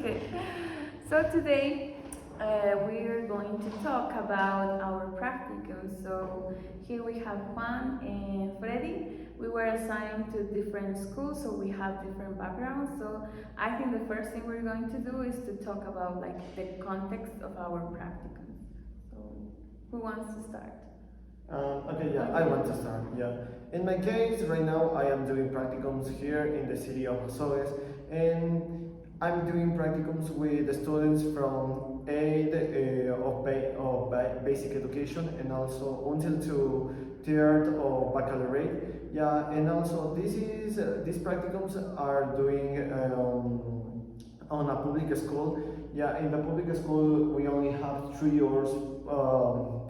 Okay. So today we're going to talk about our practicum. So here we have Juan and Freddy. We were assigned to different schools, so we have different backgrounds. So I think the first thing we're going to do is to talk about like the context of our practicum. So who wants to start? Okay, yeah, I want to start. Yeah, in my case, right now I am doing practicums here in the city of Azogues, and I'm doing practicums with the students from basic education and also until to third of baccalaureate. Yeah, and also these practicums are doing on a public school. Yeah, in the public school we only have 3 hours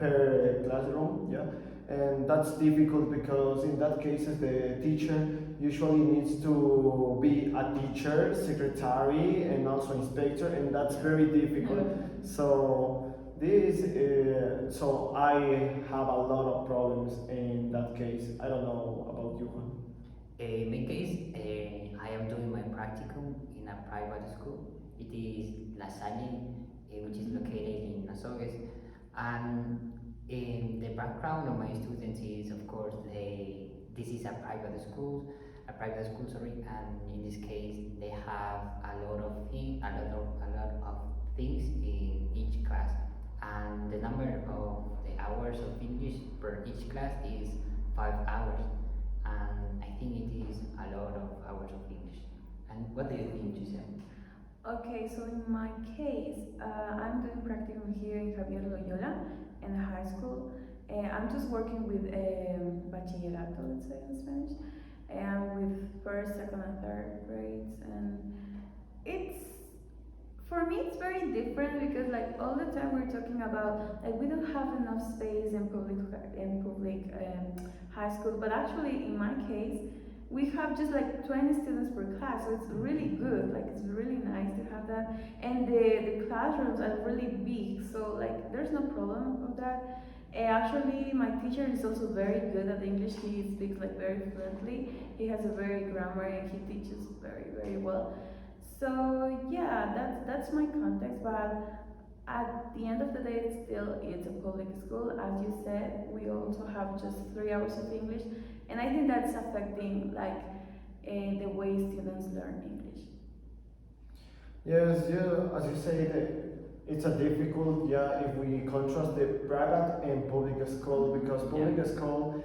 per classroom. Yeah, and that's difficult because in that cases the teacher usually needs to be a teacher, secretary, and also inspector, and that's very difficult. So so I have a lot of problems in that case. I don't know about you, Juan. In my case, I am doing my practicum in a private school. It is La Salle, which is located in Azogues. And the background of my students is, of course, this is a private school, sorry, and in this case, they have a lot of things in each class, and the number of the hours of English per each class is 5 hours, and I think it is a lot of hours of English. And what do you think, Giselle? Okay, so in my case, I'm doing practicum here in Javier Loyola in a high school. I'm just working with bachillerato, let's say in Spanish, and with first, second, and third grades. And it's for me, it's very different because like all the time we're talking about like we don't have enough space in public high school, but actually in my case we have just like 20 students per class, so it's really good, like it's really nice to have that, and the classrooms are really big, so like there's no problem of that. Actually my teacher is also very good at English. He speaks like very fluently, he has a very grammar, and he teaches very well. So yeah, that's my context, but at the end of the day, it's a public school. As you said, we also have just 3 hours of English, and I think that's affecting like the way students learn English. Yes, yeah, as you say, it's a difficult, yeah, if we contrast the private and public school, because public school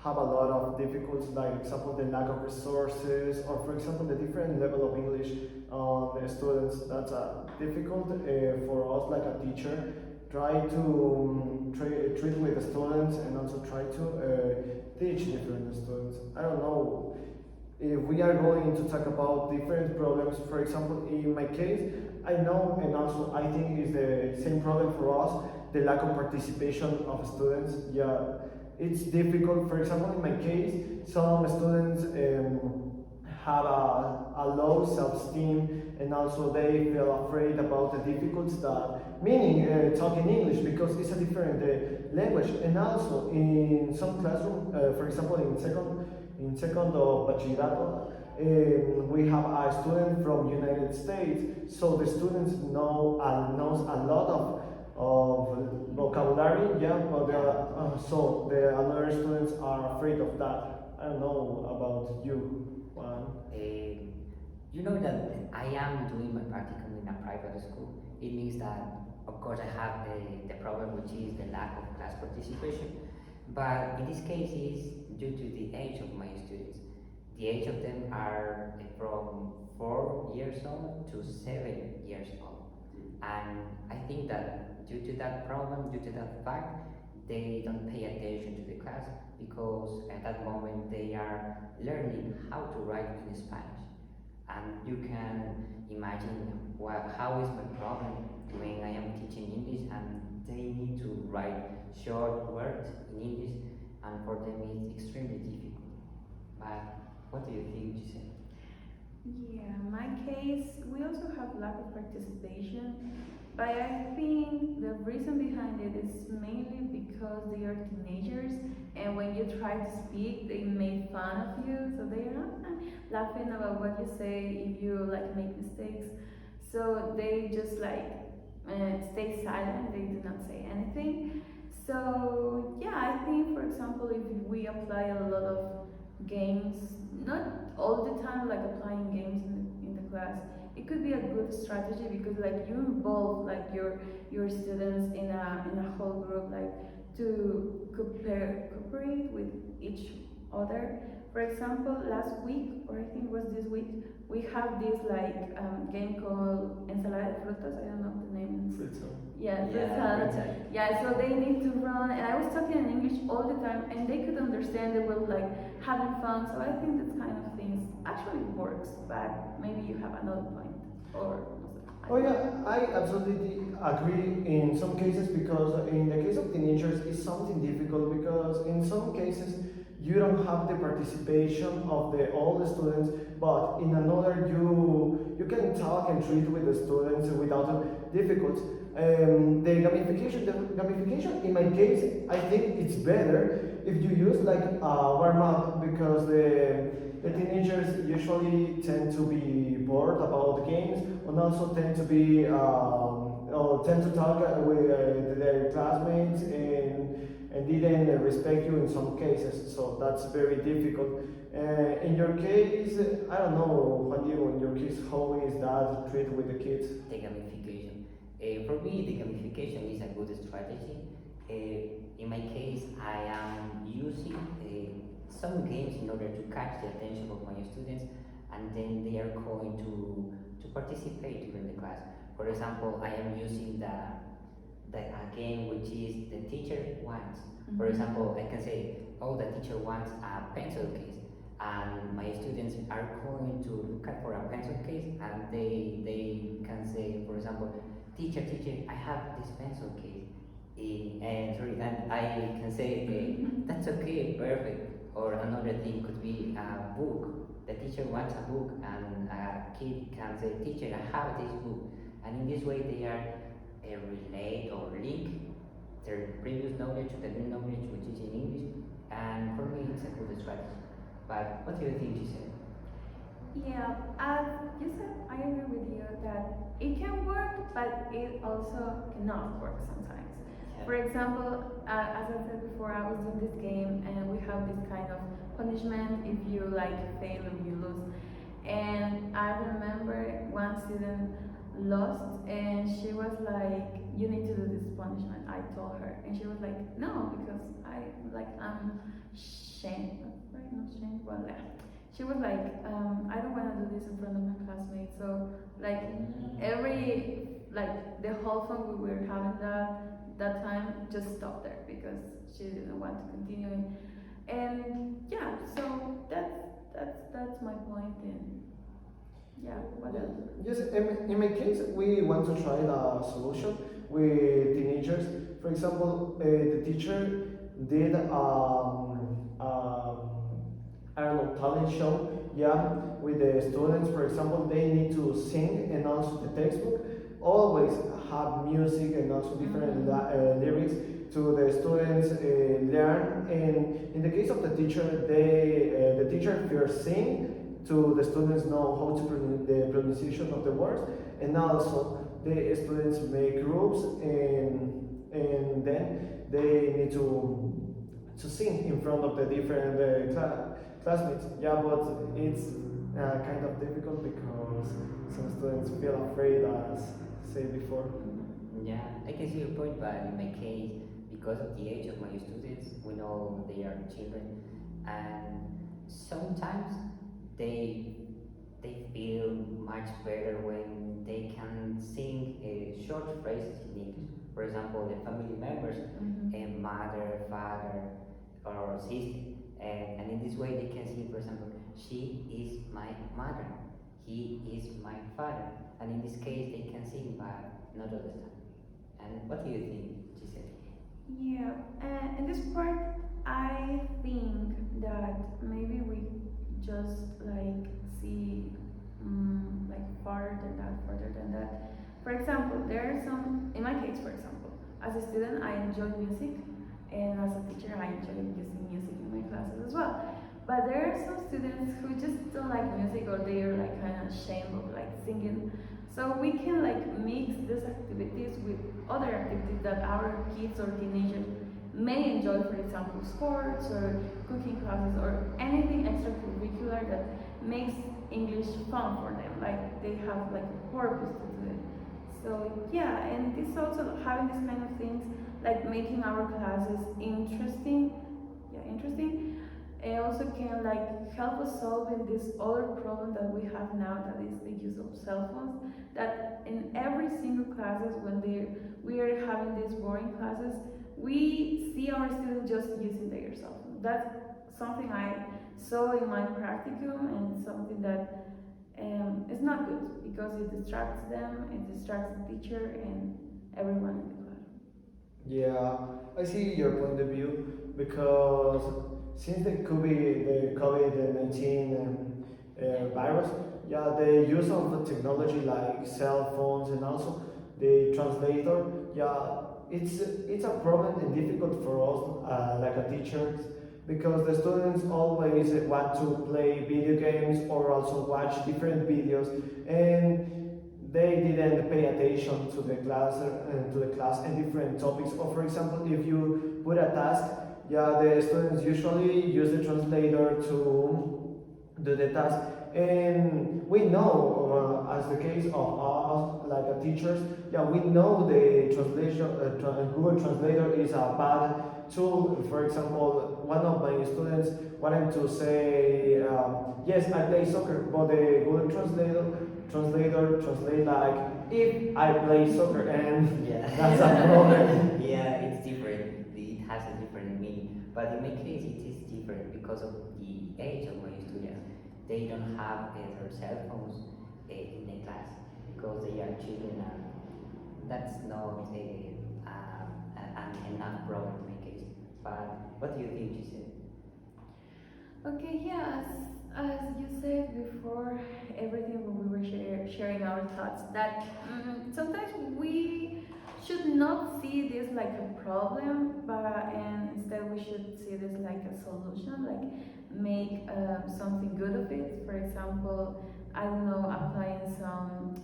have a lot of difficulties, like example the lack of resources, or for example the different level of English on the students. That's difficult for us like a teacher. Try to treat with the students and also try to teach different students. I don't know if we are going to talk about different problems. For example, in my case, I know, and also I think is the same problem for us, the lack of participation of students. Yeah, it's difficult. For example, in my case, some students have a low self-esteem, and also they feel afraid about the difficulties that meaning talking English, because it's a different language. And also in some classroom, for example, in second of bachillerato, we have a student from United States, so the students knows a lot of vocabulary, yeah, but so the other students are afraid of that. I don't know about you, Juan. You know that I am doing my practicum in a private school. It means that, of course, I have the problem, which is the lack of class participation. But in this case, is due to the age of my students. The age of them are from 4 years old to 7 years old. And I think that due to that problem, due to that fact, they don't pay attention to the class because at that moment they are learning how to write in Spanish. And you can imagine how is my problem when I am teaching English and they need to write short words in English, and for them it's extremely difficult. But what do you think, Giselle? Yeah, in my case, we also have lack of participation, but I think the reason behind it is mainly because they are teenagers, and when you try to speak, they make fun of you, so they are laughing about what you say if you like make mistakes. so they just like stay silent. They do not say anything. So yeah, I think, for example, if we apply a lot of games, not all the time like applying games in the class, it could be a good strategy, because like you involve like your students in a whole group, like to cooperate with each other. For example, last week, or I think it was this week, we have this like game called ensalada de frutas. I don't know the name. Yeah, fruit salad. Yeah, so they need to run, and I was talking in English all the time, and they could understand. They were like having fun. So I think that kind of things actually works, but maybe you have another point, or Oh yeah, I absolutely agree in some cases, because in the case of teenagers it's something difficult, because in some cases you don't have the participation of the all the students, but in another you can talk and treat with the students without difficulty. The gamification in my case, I think it's better if you use like a warm up, because the teenagers usually tend to be bored about games, and also tend to be or tend to talk with their classmates, and didn't respect you in some cases. So that's very difficult. In your case, I don't know, Juan Diego, in your case, how is that treated with the kids? The gamification. For me, the gamification is a good strategy. In my case, I am using some games in order to catch the attention of my students, and then they are going to participate during the class. For example, I am using a game which is the teacher wants. For example, I can say, oh, the teacher wants a pencil case, and my students are going to look at for a pencil case, and they can say, for example, teacher, I have this pencil case, and I can say, that's okay, perfect. Or another thing could be a book. The teacher wants a book, and a kid can say, teacher, I have this book, and in this way they are relate or link their previous knowledge to the new knowledge which is in English, and for me it's a good strategy. But what do you think, Giselle? Yeah, as you said, I agree with you that it can work, but it also cannot work sometimes. Yeah. For example, as I said before, I was doing this game, and we have this kind of punishment if you like fail or you lose. And I remember one student lost, and she was like, "You need to do this punishment." I told her, and she was like, "No, because I'm shamed, right? Not shamed, but yeah." She was like, "I don't want to do this in front of my classmates." So like the whole fun we were having that time just stopped there, because she didn't want to continue. And yeah, so that's my point. And yeah, what else? Yes, in my case, we want to try the solution with teenagers. For example, the teacher did I don't know, talent show, yeah, with the students. For example, they need to sing, and also the textbook always have music and also different lyrics to the students learn. And in the case of the teacher, the teacher first sing to the students know how to pronounce the pronunciation of the words, and also the students make groups, and then they need to sing in front of the different classmates. Yeah, but it's kind of difficult because some students feel afraid, as said before. Yeah, I can see your point, but in my case, because of the age of my students, we know they are children, and sometimes they feel much better when they can sing short phrases in English. For example, the family members, a mother, father, or sister, and in this way they can sing. For example, she is my mother, he is my father, and in this case they can sing, but not all the time. And what do you think, Giselle? Yeah, in this part, I think that maybe we just like see like further than that. For example, there are some, in my case, for example, as a student, I enjoy music, and as a teacher, I enjoy using music in my classes as well. But there are some students who just don't like music or they're like kind of ashamed of like singing. So we can like mix these activities with other activities that our kids or teenagers may enjoy, for example, sports or cooking classes or anything extracurricular that makes English fun for them. Like they have like a purpose to do it. So yeah, and this also having these kind of things like making our classes interesting, yeah, interesting. It also can like help us solving this other problem that we have now, that is the use of cell phones. That in every single classes when we are having these boring classes, we see our students just using their cell phone. That's something I saw in my practicum, and it's something that is not good because it distracts them, it distracts the teacher and everyone in the class. Yeah, I see your point of view because since the COVID-19 virus, yeah, the use of the technology like cell phones and also the translator, yeah, it's a problem and difficult for us like a teachers because the students always want to play video games or also watch different videos and they didn't pay attention to the class and different topics. Or for example, if you put a task, yeah, the students usually use the translator to do the task. And we know, as the case of us, like teachers, yeah, we know the translation. Google Translator is a bad tool. For example, one of my students wanted to say, yes, I play soccer, but the Google Translator translate like if I play soccer, and Yeah. that's a problem. Yeah, it's different. It has a different meaning. But in my case, it is different because of the age of my students. They don't have their cell phones in the class because they are children, and that's not an enough problem in my case. But what do you think, Giselle? Okay, yeah, as you said before, everything when we were sharing our thoughts, that sometimes we should not see this like a problem, but and instead we should see this like a solution, like make something good of it. For example, I don't know, applying some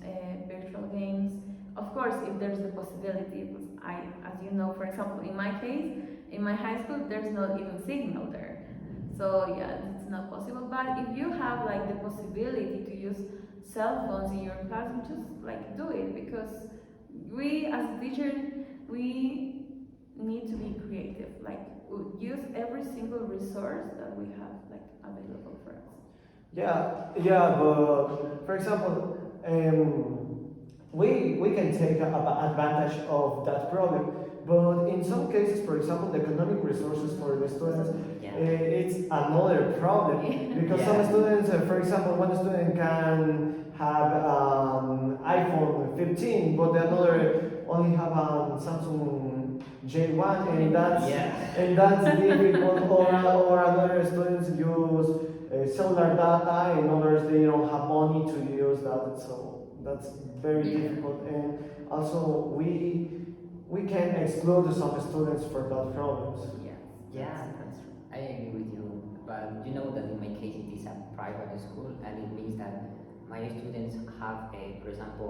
virtual games. Of course, if there's the possibility, because as you know, for example, in my case, in my high school, there's not even signal there. So yeah, it's not possible. But if you have like the possibility to use cell phones in your classroom, just like do it because we as a teacher we need to be creative. Like use every single resource that we have like available for us. Yeah, but for example, we can take advantage of that problem, but in some cases, for example, the economic resources for the students, Yeah. it's another problem because some Yeah. students, for example, one student can have iPhone 15, but the other only have Samsung J1, and Yeah. that's difficult. Or other students use cellular data, and others they don't have money to use that. So that's very difficult. And also we can exclude some students for that problems. Yes. Yeah, That's true. I agree with you. But you know that in my case it is a private school, and it means that my students have, for example,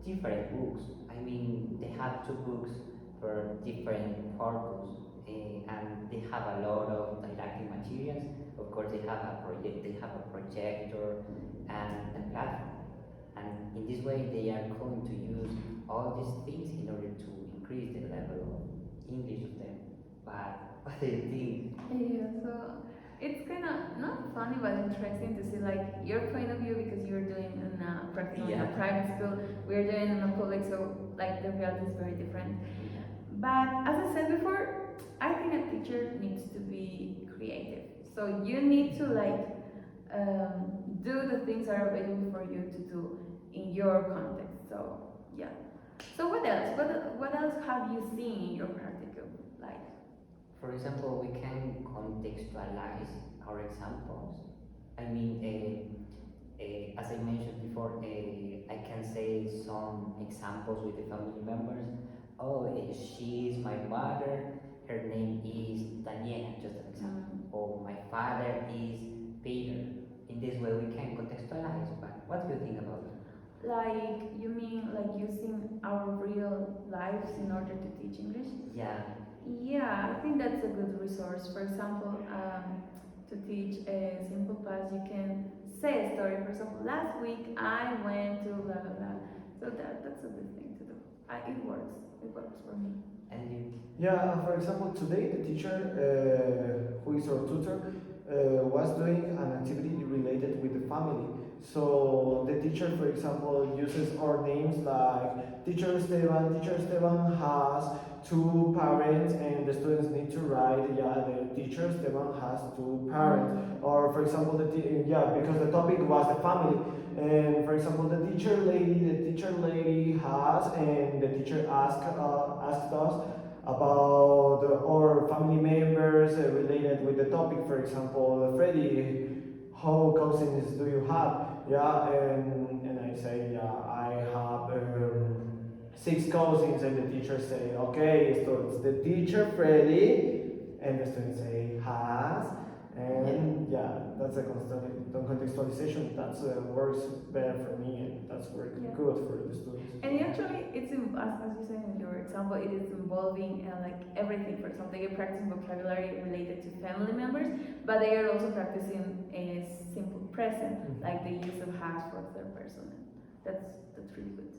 different books. I mean, they have two books for different purpose, and they have a lot of didactic materials. Of course, they have a projector, and a platform. And in this way, they are going to use all these things in order to increase the level of English of them. But what do you think? Yeah, so it's kind of not funny but interesting to see like your point of view because you're doing in a practical in a Yeah. private school, we're doing in a public, so like the reality is very different. But as I said before, I think a teacher needs to be creative. So you need to like do the things that are available for you to do in your context. So yeah. So what else? What else have you seen in your practicum? Like For example, we can contextualize our examples. I mean, as I mentioned before, I can say some examples with the family members. Oh, she is my mother. Her name is Daniela. Just an example. or my father is Peter. In this way, we can contextualize. But what do you think about it? Like, you mean like using our real lives in order to teach English? Yeah, Yeah, I think that's a good resource. For example, to teach a simple class, you can say a story. For example, last week I went to blah blah blah. So that's a good thing to do. It works. It works for me. and you, Yeah, for example, today the teacher, who is our tutor, was doing an activity related with the family. So the teacher, for example, uses our names like Teacher Esteban. Teacher Esteban has two parents, and the students need to write. Yeah, the teacher Esteban has two parents. Or for example, because the topic was the family. And for example, the teacher lady has, and the teacher asked us about our family members related with the topic. For example, Freddy, how cousins do you have? Yeah, and I say, yeah, I have 6 cousins, and the teacher say, okay, students, the teacher Freddy, and the students say has, and yeah, that's a contextualization that works better for me, and that's work Yeah. good for the students. And actually, as you said in your example, it is involving like everything. For example, they are practicing vocabulary related to family members, but they are also practicing a simple present, like the use of has for third person. That's really good.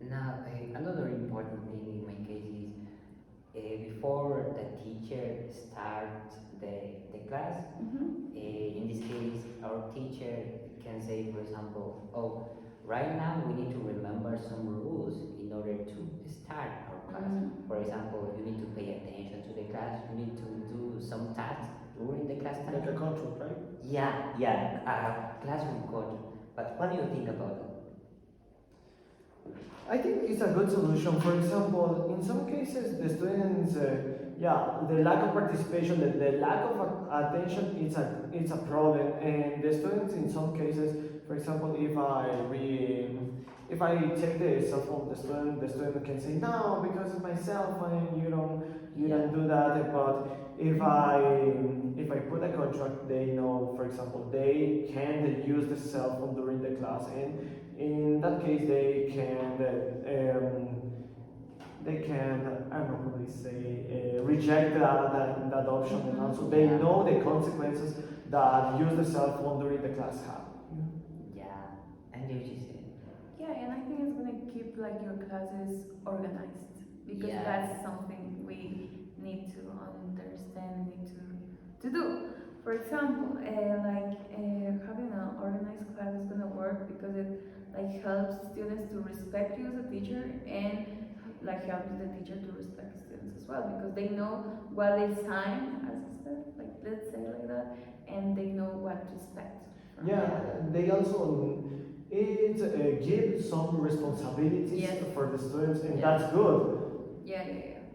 now another important thing in my case is before the teacher starts the class. In this case, our teacher can say, for example, oh, right now we need to remember some rules in order to start our class. For example, you need to pay attention to the class, you need to do some tasks during the class time. Like a control, right? Yeah, classroom coach. But what do you think about it? I think it's a good solution. For example, in some cases, the students, the lack of participation, the lack of attention, it's a problem. And the students, in some cases, for example, if I take the cell phone, the student can say no because it's my cell phone. You don't do that. But if I put a contract, they know, for example, they can use the cell phone during the class, and in that case, they can I don't know how they say reject that option, and also they know the consequences that use the cell phone during the class have. Yeah, and you just say, Yeah, and I think it's gonna keep like your classes organized because Yeah. that's something we need to understand, need to do. For example, having an organized class is gonna work because it like helps students to respect you as a teacher, and like helps the teacher to respect students as well because they know what is time, as I said, like let's say like that, and they know what to expect. from Yeah, them. they also give some responsibilities Yes. for the students, and Yeah. that's good. Yeah,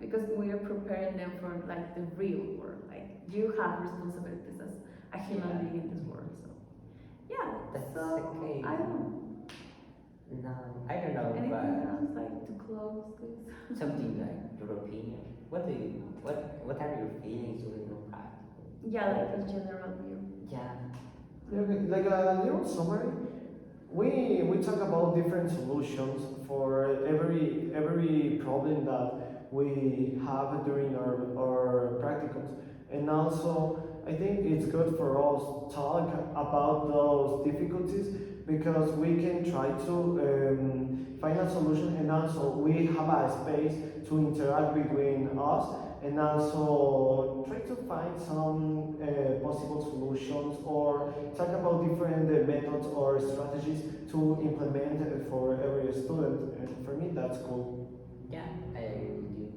because we are preparing them for like the real world. Like you have responsibilities as a human Yeah. being in this world. So yeah. That's So okay. I don't know. no, I don't know, Anything but else like to close this? something like your opinion. What are your feelings during your practice? Yeah, like a general view. Yeah, Yeah, okay, like a little summary. We talk about different solutions for every problem that we have during our practicums, and also I think it's good for us talk about those difficulties because we can try to find a solution, and also we have a space to interact between us, and also try to find some possible solutions or talk about different methods or strategies to implement for every student. And for me, that's cool. yeah, I agree with you.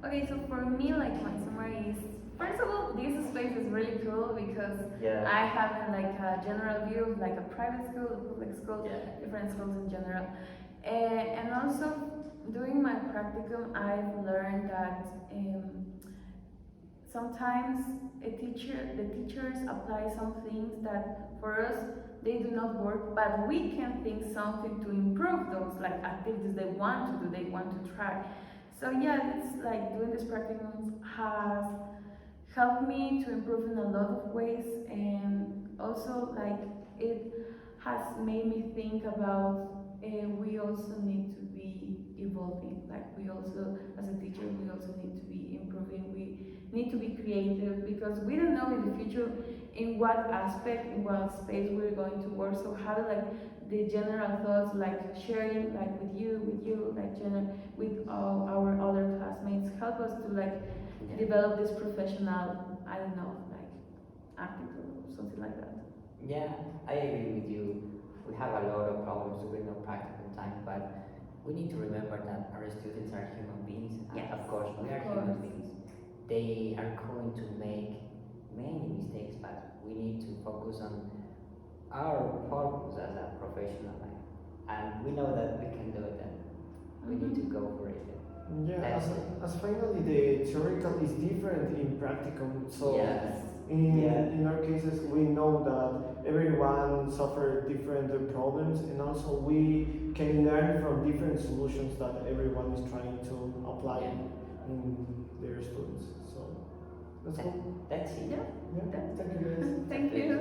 Okay, so for me, like my summary is first of all, this space is really cool because Yeah. I have like a general view of like a private school, a public school, Yeah. different schools in general. And also during my practicum, I've learned that sometimes the teachers apply some things that for us they do not work, but we can think something to improve those like activities they want to do, they want to try. So yeah, it's like doing this practicum has helped me to improve in a lot of ways, and also like it has made me think about we also need to be evolving. Like we also, as a teacher, we also need to be improving. We need to be creative because we don't know in the future in what aspect, in what space we're going to work. So how to like the general thoughts, like sharing, like with you, like with all our other classmates, help us to like Yeah. develop this professional, I don't know, like acting or something like that. Yeah, I agree with you. We have a lot of problems during our practical time, but we need to remember that our students are human beings, and Yes, of course, we of are course. human beings. They are going to make many mistakes, but we need to focus on our purpose as a professional life. And we know that we can do it, and we need to go for it. Yeah, That's as finally the theoretical is different in practicum. So Yes. in, Yeah. in our cases, we know that everyone suffer different problems, and also we can learn from different solutions that everyone is trying to apply Yeah. in their students. So that's cool. That's it. Yeah. Yeah, thank you guys. Thank you.